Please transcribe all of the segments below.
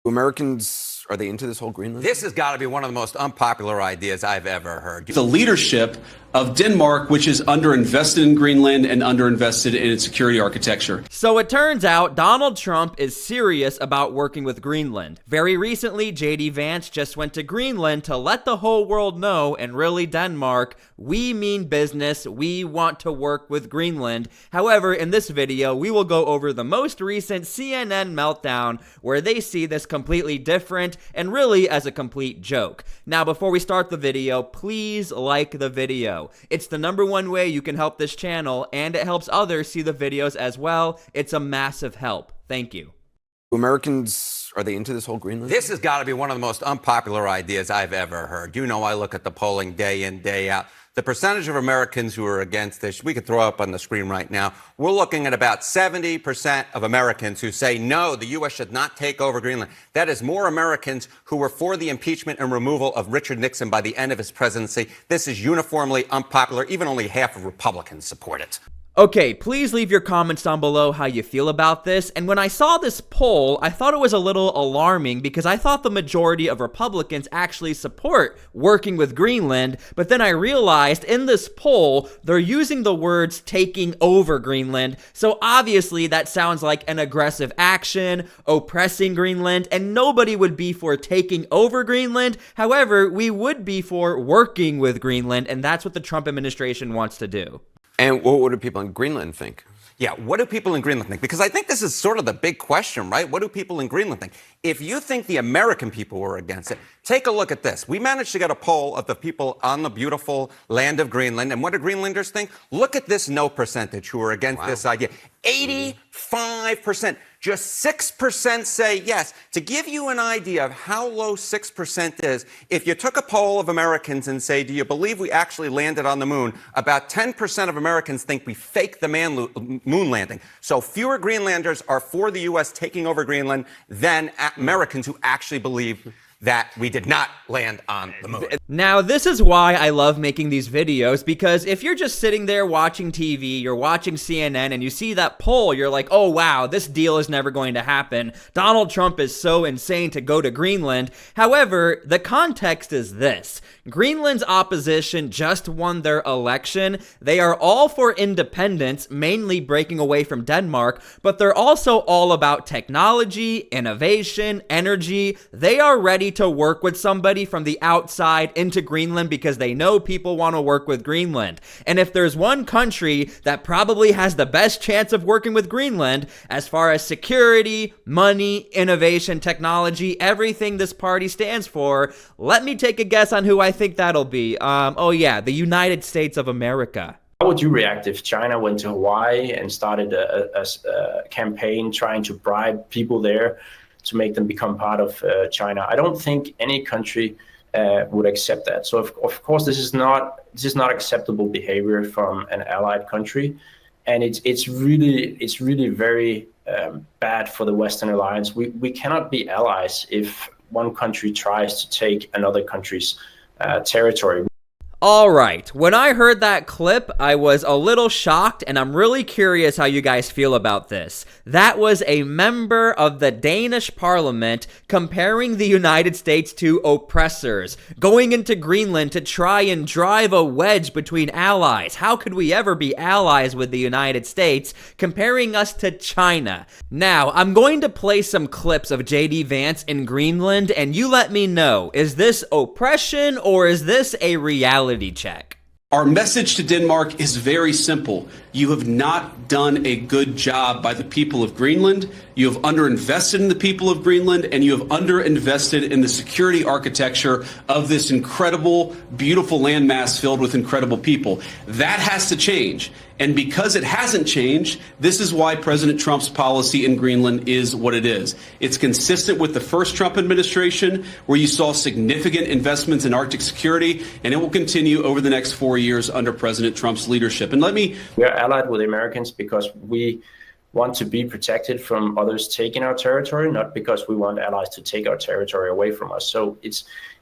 Americans, are they into this whole Greenland? This has got to be one of the most unpopular ideas I've ever heard. The leadership of Denmark, which is underinvested in Greenland and underinvested in its security architecture. So it turns out Donald Trump is serious about working with Greenland. Very recently, JD Vance just went to Greenland to let the whole world know, and really Denmark, we mean business, we want to work with Greenland. However, in this video, we will go over the most recent CNN meltdown where they see this completely different and really as a complete joke. Now, before we start the video, please like the video. It's the #1 way you can help this channel, and it helps others see the videos as well. It's a massive help. Thank you. Americans, are they into this whole Greenland? This has got to be one of the most unpopular ideas I've ever heard. You know, I look at the polling day in, day out. The percentage of Americans who are against this, we could throw up on the screen right now. We're looking at about 70% of Americans who say, no, the U.S. should not take over Greenland. That is more Americans who were for the impeachment and removal of Richard Nixon by the end of his presidency. This is uniformly unpopular. Even only half of Republicans support it. Okay, please leave your comments down below how you feel about this. And when I saw this poll, I thought it was a little alarming because I thought the majority of Republicans actually support working with Greenland. But then I realized in this poll, they're using the words taking over Greenland. So obviously that sounds like an aggressive action, oppressing Greenland, and nobody would be for taking over Greenland. However, we would be for working with Greenland, and that's what the Trump administration wants to do. And what do people in Greenland think? Yeah, what do people in Greenland think? Because I think this is sort of the big question, right? What do people in Greenland think? If you think the American people were against it, take a look at this. We managed to get a poll of the people on the beautiful land of Greenland. And what do Greenlanders think? Look at this no percentage who are against this idea. 85%. Just 6% say yes. To give you an idea of how low 6% is, if you took a poll of Americans and say, do you believe we actually landed on the moon? About 10% of Americans think we faked the moon landing. So fewer Greenlanders are for the U.S. taking over Greenland than Americans who actually believe that we did not land on the moon. Now, this is why I love making these videos, because if you're just sitting there watching TV, you're watching CNN, and you see that poll, you're like, oh wow, this deal is never going to happen. Donald Trump is so insane to go to Greenland. However, the context is this. Greenland's opposition just won their election. They are all for independence, mainly breaking away from Denmark, but they're also all about technology, innovation, energy. They are ready to work with somebody from the outside into Greenland because they know people want to work with Greenland. And if there's one country that probably has the best chance of working with Greenland as far as security, money, innovation, technology, everything this party stands for, let me take a guess on who I think that'll be. Oh yeah, the United States of America. How would you react if China went to Hawaii and started a campaign trying to bribe people there to make them become part of China? I don't think any country would accept that. So of course this is not acceptable behavior from an allied country, and it's really very bad for the Western alliance. We cannot be allies if one country tries to take another country's territory. Alright, when I heard that clip, I was a little shocked, and I'm really curious how you guys feel about this. That was a member of the Danish parliament comparing the United States to oppressors, going into Greenland to try and drive a wedge between allies. How could we ever be allies with the United States, comparing us to China? Now, I'm going to play some clips of JD Vance in Greenland, and you let me know, is this oppression or is this a reality check? Our message to Denmark is very simple. You have not done a good job by the people of Greenland. You have underinvested in the people of Greenland, and you have underinvested in the security architecture of this incredible, beautiful landmass filled with incredible people. That has to change. And because it hasn't changed, this is why President Trump's policy in Greenland is what it is. It's consistent with the first Trump administration, where you saw significant investments in Arctic security, and it will continue over the next 4 years under President Trump's leadership. And we are allied with the Americans because we want to be protected from others taking our territory, not because we want allies to take our territory away from us. So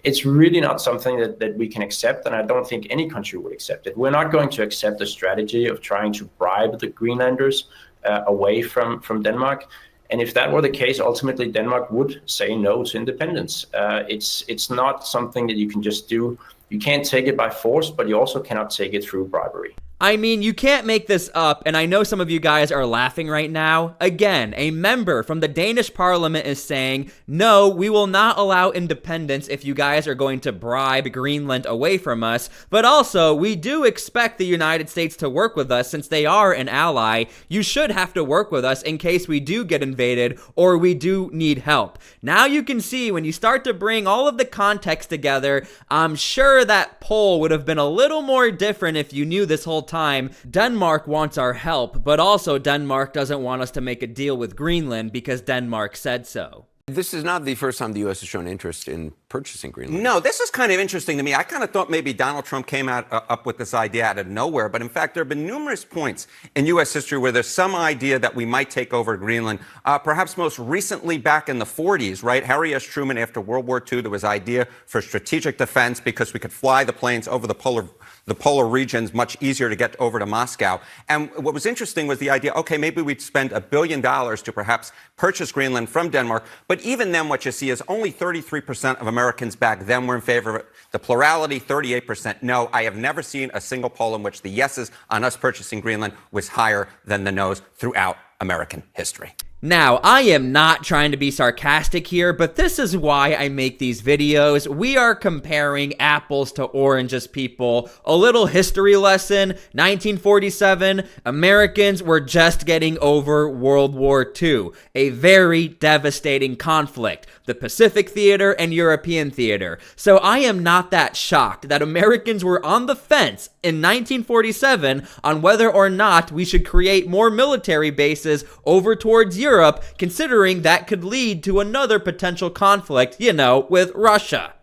it's really not something that we can accept, and I don't think any country would accept it. We're not going to accept the strategy of trying to bribe the Greenlanders away from Denmark. And if that were the case, ultimately Denmark would say no to independence. It's not something that you can just do. You can't take it by force, but you also cannot take it through bribery. I mean, you can't make this up, and I know some of you guys are laughing right now. Again, a member from the Danish parliament is saying, no, we will not allow independence if you guys are going to bribe Greenland away from us, but also, we do expect the United States to work with us since they are an ally. You should have to work with us in case we do get invaded or we do need help. Now you can see when you start to bring all of the context together, I'm sure that poll would have been a little more different if you knew this whole time. Denmark wants our help, but also Denmark doesn't want us to make a deal with Greenland because Denmark said so. This is not the first time the U.S. has shown interest in purchasing Greenland. No, this is kind of interesting to me. I kind of thought maybe Donald Trump came up with this idea out of nowhere, but in fact, there have been numerous points in U.S. history where there's some idea that we might take over Greenland. Perhaps most recently back in the 40s, right? Harry S. Truman, after World War II, there was idea for strategic defense because we could fly the planes over the polar regions, much easier to get over to Moscow. And what was interesting was the idea, okay, maybe we'd spend $1 billion to perhaps purchase Greenland from Denmark. But even then, what you see is only 33% of Americans back then were in favor of it. The plurality, 38% no. I have never seen a single poll in which the yeses on us purchasing Greenland was higher than the noes throughout American history. Now, I am not trying to be sarcastic here, but this is why I make these videos. We are comparing apples to oranges, people. A little history lesson, 1947, Americans were just getting over World War II, a very devastating conflict, the Pacific theater and European theater. So I am not that shocked that Americans were on the fence in 1947 on whether or not we should create more military bases over towards Europe, considering that could lead to another potential conflict, you know, with Russia.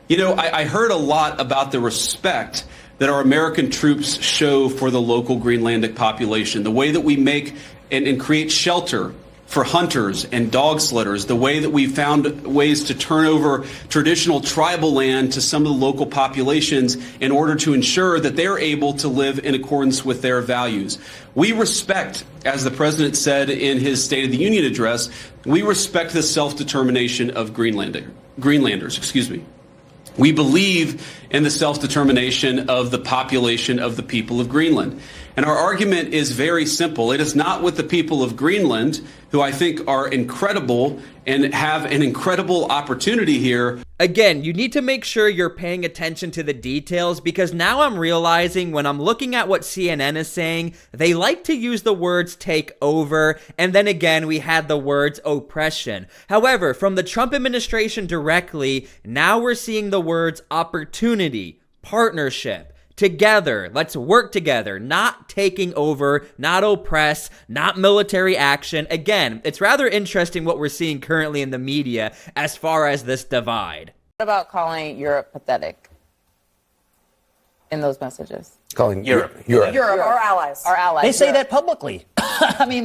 You know, I heard a lot about the respect that our American troops show for the local Greenlandic population, the way that we make and create shelter for hunters and dog sledders, the way that we found ways to turn over traditional tribal land to some of the local populations in order to ensure that they're able to live in accordance with their values. We respect, as the president said in his State of the Union address, we respect the self-determination of Greenlanders, excuse me. We believe in the self-determination of the population of the people of Greenland. And our argument is very simple. It is not with the people of Greenland, who I think are incredible and have an incredible opportunity here. Again, you need to make sure you're paying attention to the details, because now I'm realizing when I'm looking at what CNN is saying, they like to use the words take over, and then again we had the words oppression. However, from the Trump administration directly, now we're seeing the words opportunity, partnership. Together, let's work together, not taking over, not oppress, not military action. Again, it's rather interesting what we're seeing currently in the media as far as this divide. What about calling Europe pathetic in those messages? Calling Europe. Our allies. Our allies. They say that publicly. I mean.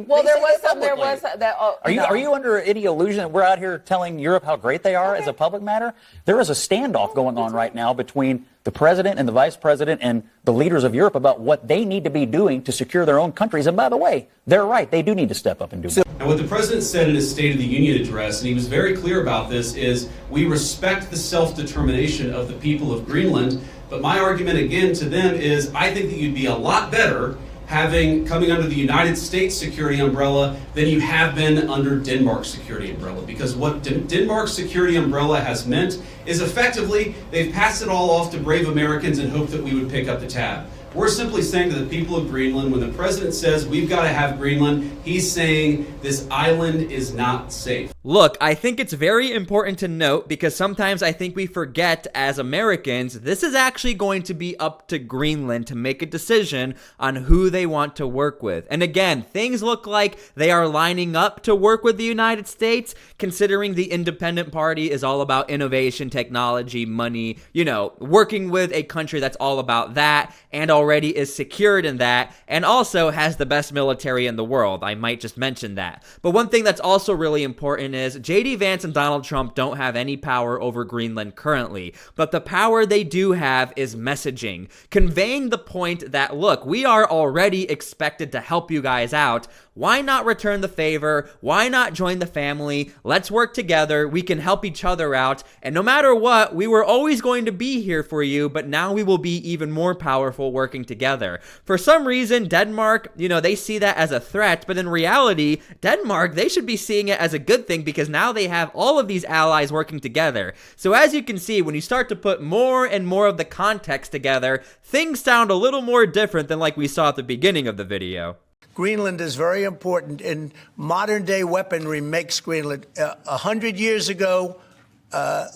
Well, there was that. Oh, Are you under any illusion that we're out here telling Europe how great they are as a public matter? There is a standoff going on right now between the president and the vice president and the leaders of Europe about what they need to be doing to secure their own countries. And by the way, they're right. They do need to step up and do more. And what the president said in his State of the Union address, and he was very clear about this, is we respect the self-determination of the people of Greenland. But my argument again to them is I think that you'd be a lot better coming under the United States security umbrella than you have been under Denmark's security umbrella. Because what Denmark's security umbrella has meant is effectively they've passed it all off to brave Americans and hope that we would pick up the tab. We're simply saying to the people of Greenland, when the president says we've got to have Greenland, he's saying this island is not safe. Look, I think it's very important to note, because sometimes I think we forget as Americans, this is actually going to be up to Greenland to make a decision on who they want to work with. And again, things look like they are lining up to work with the United States, considering the Independent Party is all about innovation, technology, money, you know, working with a country that's all about that and already is secured in that, and also has the best military in the world. I might just mention that. But one thing that's also really important point is, JD Vance and Donald Trump don't have any power over Greenland currently, but the power they do have is messaging, conveying the point that, look, we are already expected to help you guys out. Why not return the favor? Why not join the family? Let's work together. We can help each other out. And no matter what, we were always going to be here for you, but now we will be even more powerful working together. For some reason, Denmark, they see that as a threat, but in reality, Denmark, they should be seeing it as a good thing because now they have all of these allies working together. So as you can see, when you start to put more and more of the context together, things sound a little more different than like we saw at the beginning of the video. Greenland is very important in modern day weaponry. Makes Greenland 100 years ago,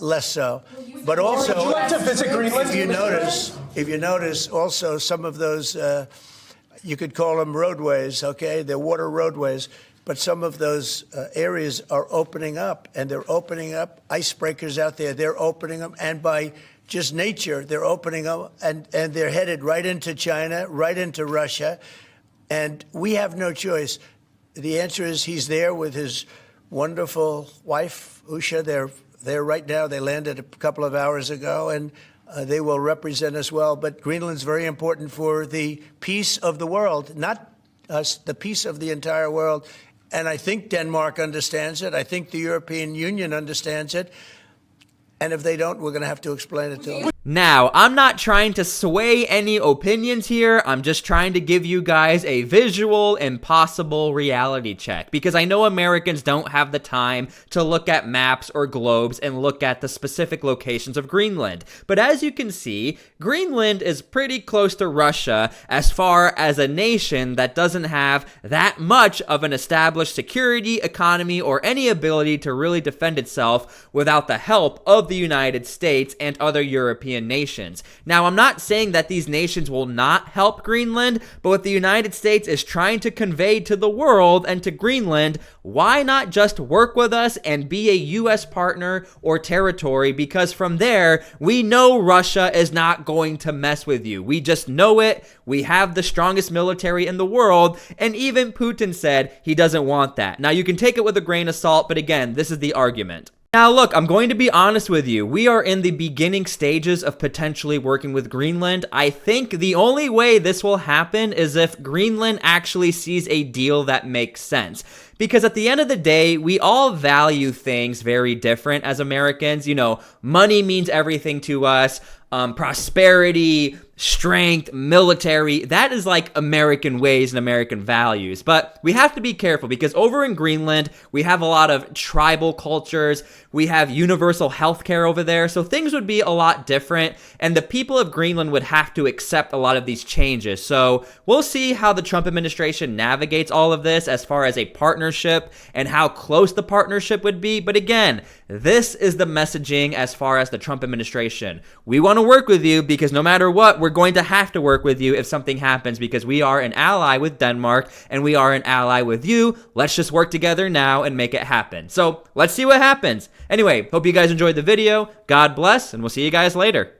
less so. But also, would you like to visit Greenland? If you notice, also some of those you could call them roadways. Okay, they're water roadways, but some of those areas are opening up, and they're opening up icebreakers out there. They're opening them, and by just nature, they're opening them, and they're headed right into China, right into Russia. And we have no choice. The answer is he's there with his wonderful wife, Usha. They're there right now. They landed a couple of hours ago, and they will represent us well. But Greenland's very important for the peace of the world, not us, the peace of the entire world. And I think Denmark understands it. I think the European Union understands it. And if they don't, we're going to have to explain it to them. Now, I'm not trying to sway any opinions here. I'm just trying to give you guys a visual, impossible reality check because I know Americans don't have the time to look at maps or globes and look at the specific locations of Greenland. But as you can see, Greenland is pretty close to Russia as far as a nation that doesn't have that much of an established security, economy, or any ability to really defend itself without the help of the United States and other European nations. Now, I'm not saying that these nations will not help Greenland, but what the United States is trying to convey to the world and to Greenland, why not just work with us and be a U.S. partner or territory? Because from there, we know Russia is not going to mess with you. We just know it. We have the strongest military in the world, and even Putin said he doesn't want that. Now, you can take it with a grain of salt, but again, this is the argument. Now look, I'm going to be honest with you. We are in the beginning stages of potentially working with Greenland. I think the only way this will happen is if Greenland actually sees a deal that makes sense. Because at the end of the day, we all value things very different as Americans. Money means everything to us. Prosperity, strength, military, that is like American ways and American values. But we have to be careful because over in Greenland, we have a lot of tribal cultures. We have universal health care over there. So things would be a lot different. And the people of Greenland would have to accept a lot of these changes. So we'll see how the Trump administration navigates all of this as far as a partnership and how close the partnership would be. But again, this is the messaging as far as the Trump administration. We want to work with you because no matter what, we're going to have to work with you if something happens because we are an ally with Denmark and we are an ally with you. Let's just work together now and make it happen. So let's see what happens. Anyway, hope you guys enjoyed the video. God bless, and we'll see you guys later.